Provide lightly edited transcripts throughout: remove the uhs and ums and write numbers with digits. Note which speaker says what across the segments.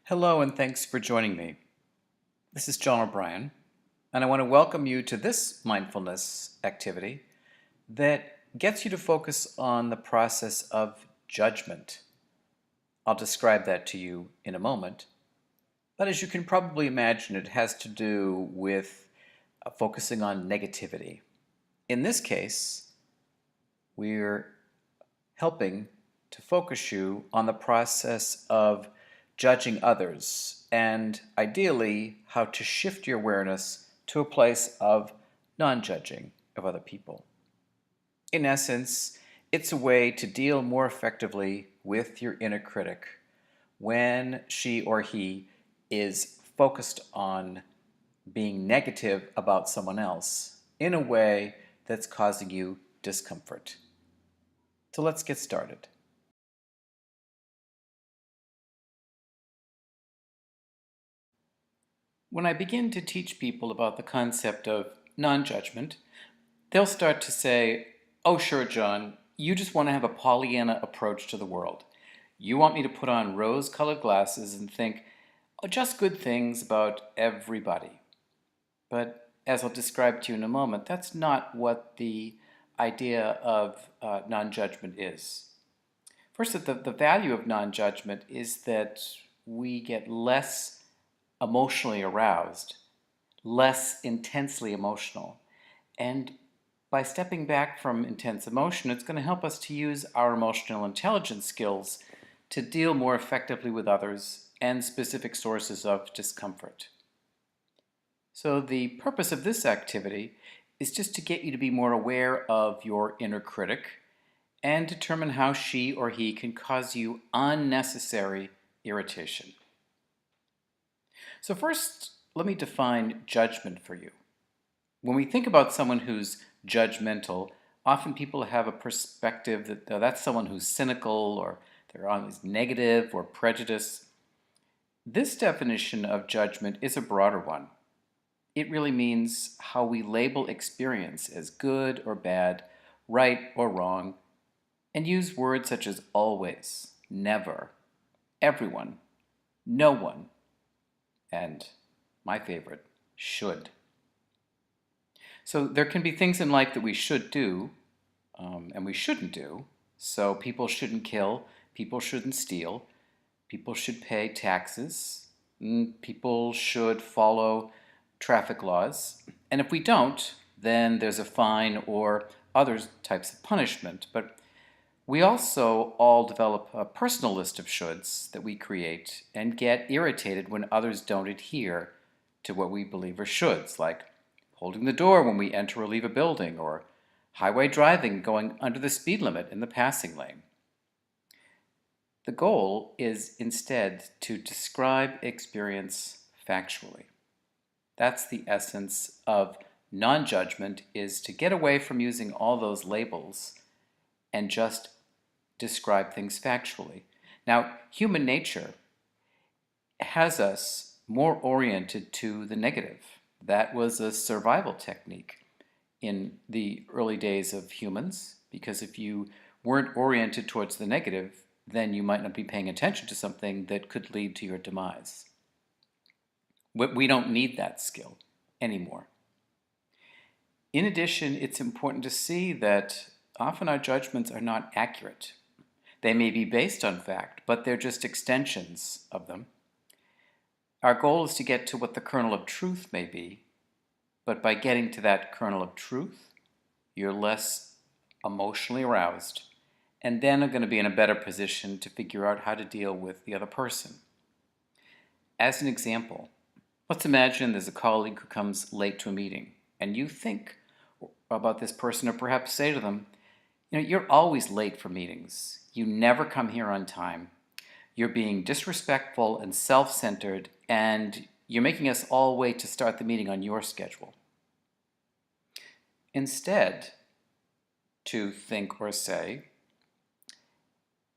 Speaker 1: Hello, and thanks for joining me. This is John O'Brien, and I want to welcome you to this mindfulness activity that gets you to focus on the process of judgment. I'll describe that to you in a moment, but as you can probably imagine, it has to do with focusing on negativity. In this case, we're helping to focus you on the process of judging others and ideally how to shift your awareness to a place of non-judging of other people. In essence, it's a way to deal more effectively with your inner critic when she or he is focused on being negative about someone else in a way that's causing you discomfort. So let's get started. When I begin to teach people about the concept of non-judgment, they'll start to say, "Oh, sure, John, you just want to have a Pollyanna approach to the world. You want me to put on rose-colored glasses and think, oh, just good things about everybody." But as I'll describe to you in a moment, that's not what the idea of non-judgment is. First, the value of non-judgment is that we get less emotionally aroused, less intensely emotional. And by stepping back from intense emotion, it's going to help us to use our emotional intelligence skills to deal more effectively with others and specific sources of discomfort. So the purpose of this activity is just to get you to be more aware of your inner critic and determine how she or he can cause you unnecessary irritation. So first, let me define judgment for you. When we think about someone who's judgmental, often people have a perspective that that's someone who's cynical or they're always negative or prejudiced. This definition of judgment is a broader one. It really means how we label experience as good or bad, right or wrong, and use words such as always, never, everyone, no one, and my favorite, should. So there can be things in life that we should do and we shouldn't do. So people shouldn't kill, people shouldn't steal, people should pay taxes, people should follow traffic laws. And if we don't, then there's a fine or other types of punishment. But we also all develop a personal list of shoulds that we create and get irritated when others don't adhere to what we believe are shoulds, like holding the door when we enter or leave a building, or highway driving going under the speed limit in the passing lane. The goal is instead to describe experience factually. That's the essence of non-judgment, is to get away from using all those labels and just describe things factually. Now, human nature has us more oriented to the negative. That was a survival technique in the early days of humans, because if you weren't oriented towards the negative, then you might not be paying attention to something that could lead to your demise. We don't need that skill anymore. In addition, it's important to see that often our judgments are not accurate. They may be based on fact, but they're just extensions of them. Our goal is to get to what the kernel of truth may be, but by getting to that kernel of truth, you're less emotionally aroused, and then are going to be in a better position to figure out how to deal with the other person. As an example, let's imagine there's a colleague who comes late to a meeting, and you think about this person, or perhaps say to them, you're always late for meetings. You never come here on time. You're being disrespectful and self-centered, and you're making us all wait to start the meeting on your schedule. Instead, to think or say,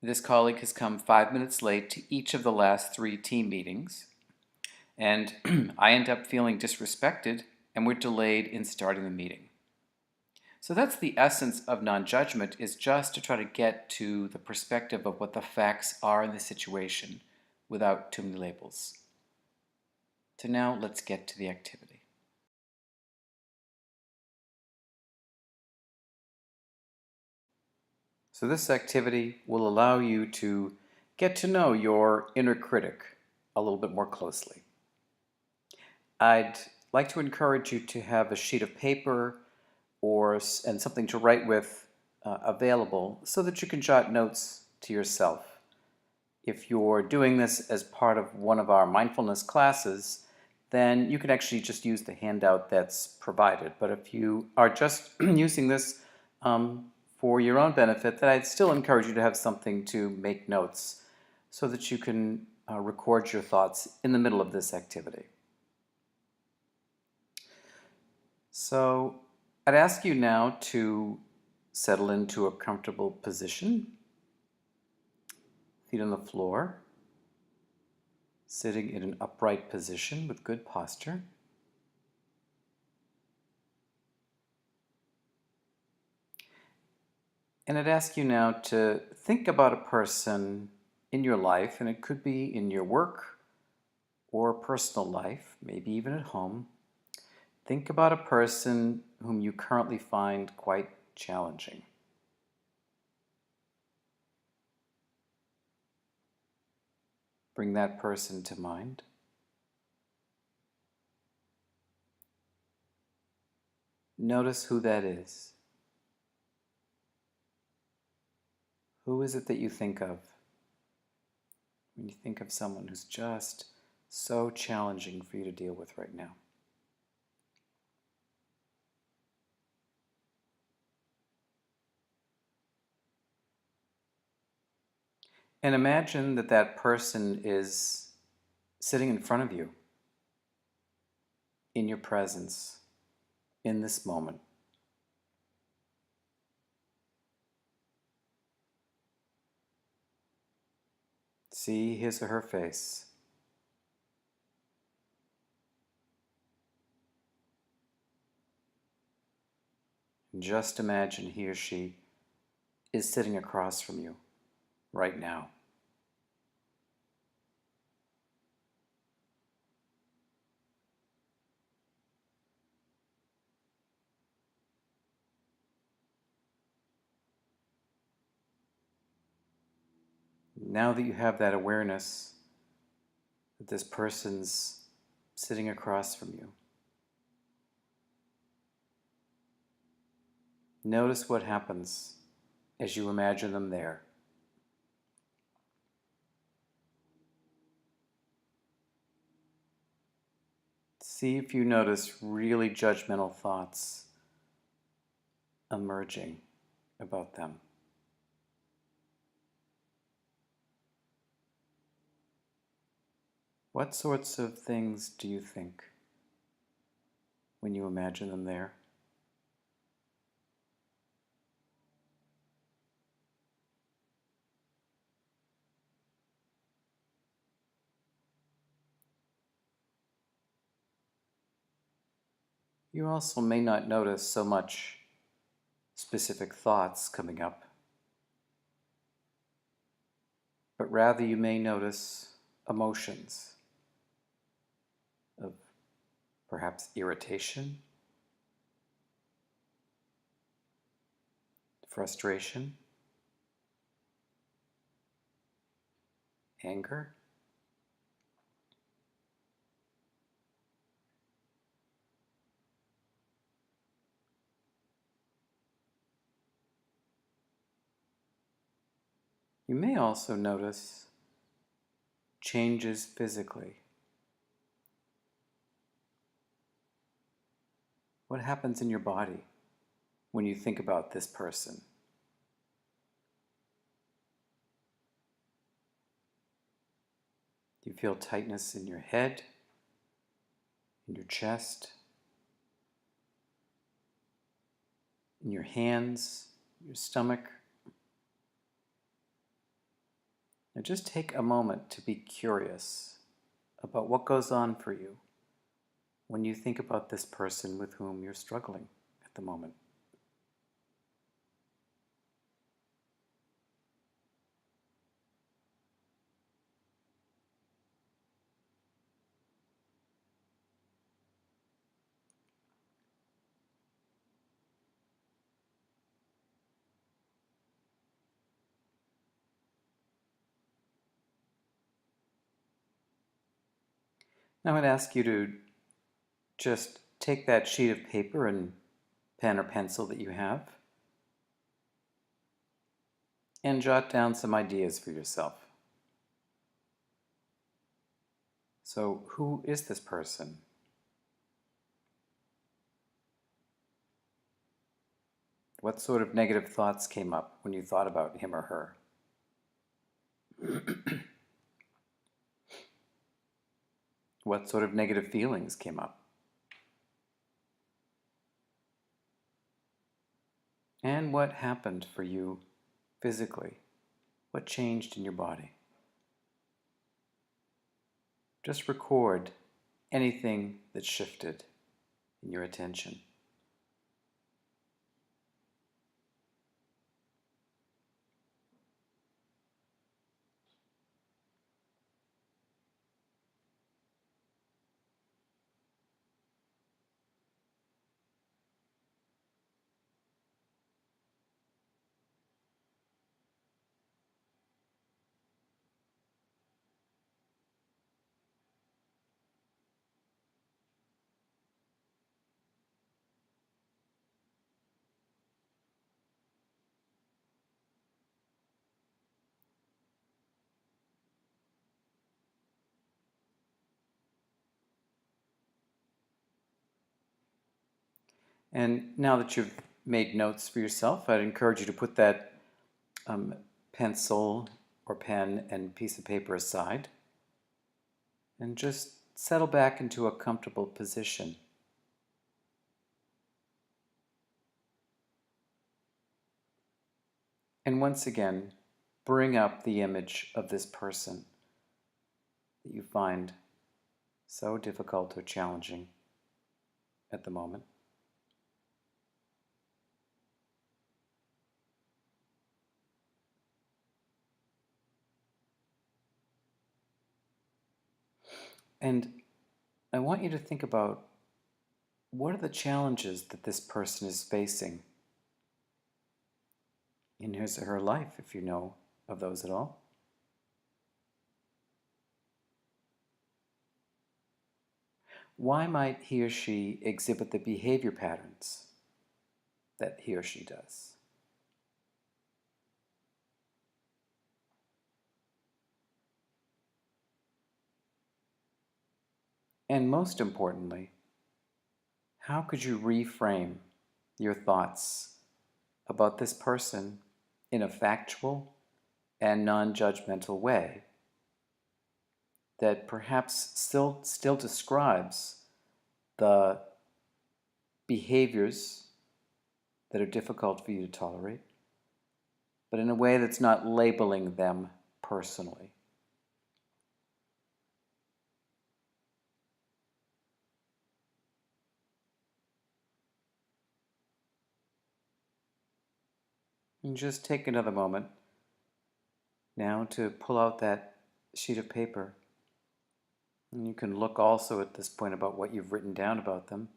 Speaker 1: this colleague has come 5 minutes late to each of the last 3 team meetings, and I end up feeling disrespected, and we're delayed in starting the meeting. So that's the essence of non-judgment, is just to try to get to the perspective of what the facts are in the situation without too many labels. So now let's get to the activity. So this activity will allow you to get to know your inner critic a little bit more closely. I'd like to encourage you to have a sheet of paper and something to write with available so that you can jot notes to yourself. If you're doing this as part of one of our mindfulness classes, then you can actually just use the handout that's provided. But if you are just using this for your own benefit, then I'd still encourage you to have something to make notes so that you can record your thoughts in the middle of this activity. So I'd ask you now to settle into a comfortable position, feet on the floor, sitting in an upright position with good posture. And I'd ask you now to think about a person in your life, and it could be in your work or personal life, maybe even at home. Think about a person whom you currently find quite challenging. Bring that person to mind. Notice who that is. Who is it that you think of when you think of someone who's just so challenging for you to deal with right now? And imagine that that person is sitting in front of you, in your presence, in this moment. See his or her face. And just imagine he or she is sitting across from you right now. Now that you have that awareness that this person's sitting across from you, notice what happens as you imagine them there. See if you notice really judgmental thoughts emerging about them. What sorts of things do you think when you imagine them there? You also may not notice so much specific thoughts coming up, but rather you may notice emotions of perhaps irritation, frustration, anger. You may also notice changes physically. What happens in your body when you think about this person? Do you feel tightness in your head, in your chest, in your hands, your stomach? Now just take a moment to be curious about what goes on for you when you think about this person with whom you're struggling at the moment. Now I'd ask you to just take that sheet of paper and pen or pencil that you have and jot down some ideas for yourself. So, who is this person? What sort of negative thoughts came up when you thought about him or her? What sort of negative feelings came up? And what happened for you physically? What changed in your body? Just record anything that shifted in your attention. And now that you've made notes for yourself, I'd encourage you to put that pencil or pen and piece of paper aside and just settle back into a comfortable position. And once again, bring up the image of this person that you find so difficult or challenging at the moment. And I want you to think about, what are the challenges that this person is facing in his or her life, if you know of those at all? Why might he or she exhibit the behavior patterns that he or she does? And most importantly, how could you reframe your thoughts about this person in a factual and non-judgmental way that perhaps still describes the behaviors that are difficult for you to tolerate, but in a way that's not labeling them personally? And just take another moment now to pull out that sheet of paper. And you can look also at this point about what you've written down about them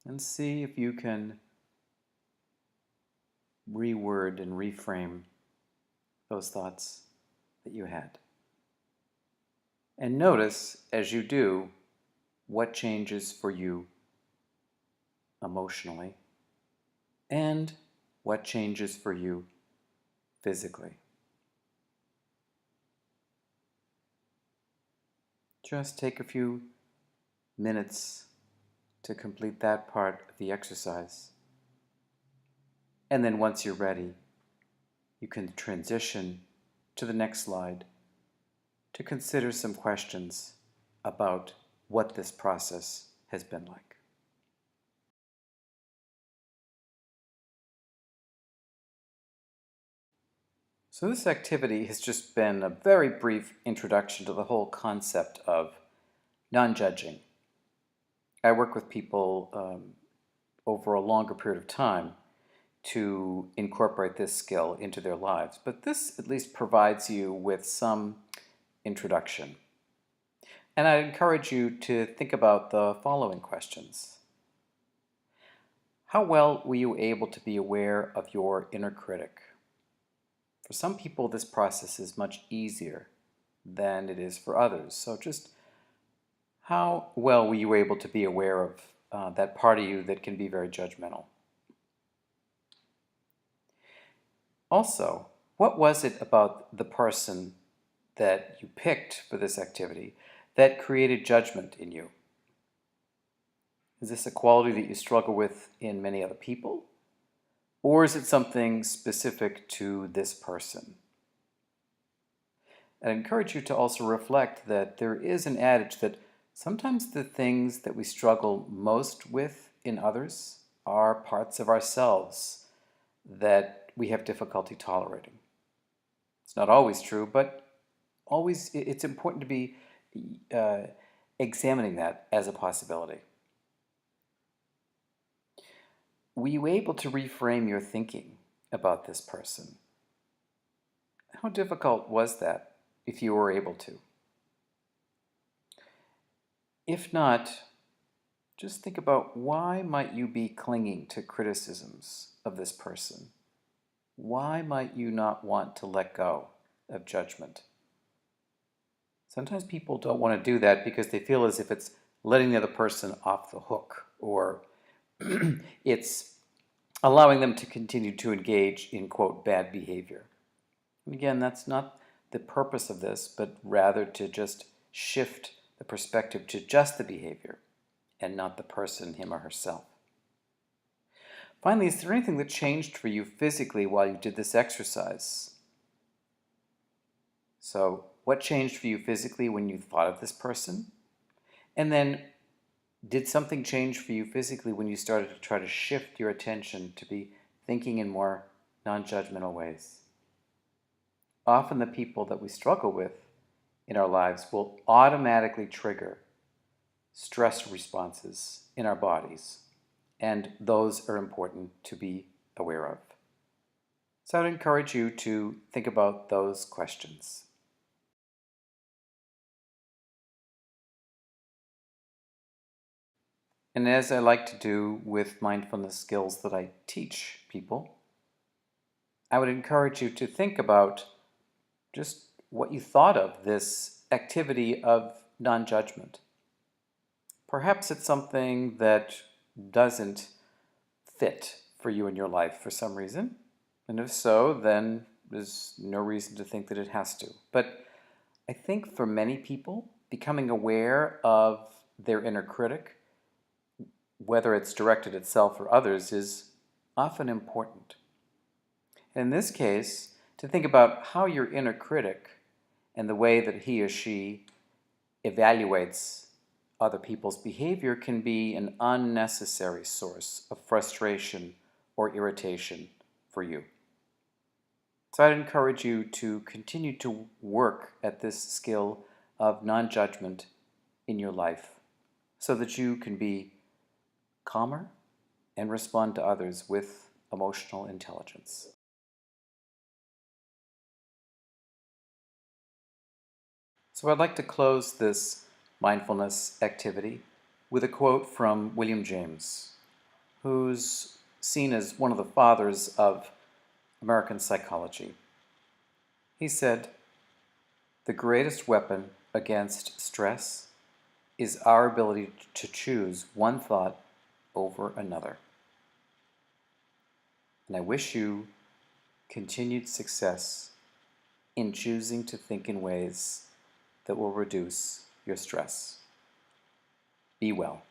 Speaker 1: and see if you can reword and reframe those thoughts that you had. And notice, as you do, what changes for you emotionally and what changes for you physically. Just take a few minutes to complete that part of the exercise. And then once you're ready, you can transition to the next slide to consider some questions about what this process has been like. So this activity has just been a very brief introduction to the whole concept of non-judging. I work with people over a longer period of time to incorporate this skill into their lives, but this at least provides you with some introduction. And I encourage you to think about the following questions. How well were you able to be aware of your inner critic? For some people, this process is much easier than it is for others. So just how well were you able to be aware of that part of you that can be very judgmental? Also, what was it about the person that you picked for this activity that created judgment in you? Is this a quality that you struggle with in many other people? Or is it something specific to this person? I encourage you to also reflect that there is an adage that sometimes the things that we struggle most with in others are parts of ourselves that we have difficulty tolerating. It's not always true, but it's important to be uh, examining that as a possibility. Were you able to reframe your thinking about this person? How difficult was that if you were able to? If not, just think about why might you be clinging to criticisms of this person? Why might you not want to let go of judgment? Sometimes people don't want to do that because they feel as if it's letting the other person off the hook, or it's allowing them to continue to engage in, quote, bad behavior. And again, that's not the purpose of this, but rather to just shift the perspective to just the behavior and not the person, him or herself. Finally, is there anything that changed for you physically while you did this exercise? So, what changed for you physically when you thought of this person? And then, did something change for you physically when you started to try to shift your attention to be thinking in more non-judgmental ways? Often the people that we struggle with in our lives will automatically trigger stress responses in our bodies, and those are important to be aware of. So I'd encourage you to think about those questions. And as I like to do with mindfulness skills that I teach people, I would encourage you to think about just what you thought of this activity of non-judgment. Perhaps it's something that doesn't fit for you in your life for some reason. And if so, then there's no reason to think that it has to. But I think for many people, becoming aware of their inner critic, whether it's directed at self or others, is often important. In this case, to think about how your inner critic and the way that he or she evaluates other people's behavior can be an unnecessary source of frustration or irritation for you. So I'd encourage you to continue to work at this skill of non-judgment in your life so that you can be calmer and respond to others with emotional intelligence. So I'd like to close this mindfulness activity with a quote from William James, who's seen as one of the fathers of American psychology. He said, "The greatest weapon against stress is our ability to choose one thought over another." And I wish you continued success in choosing to think in ways that will reduce your stress. Be well.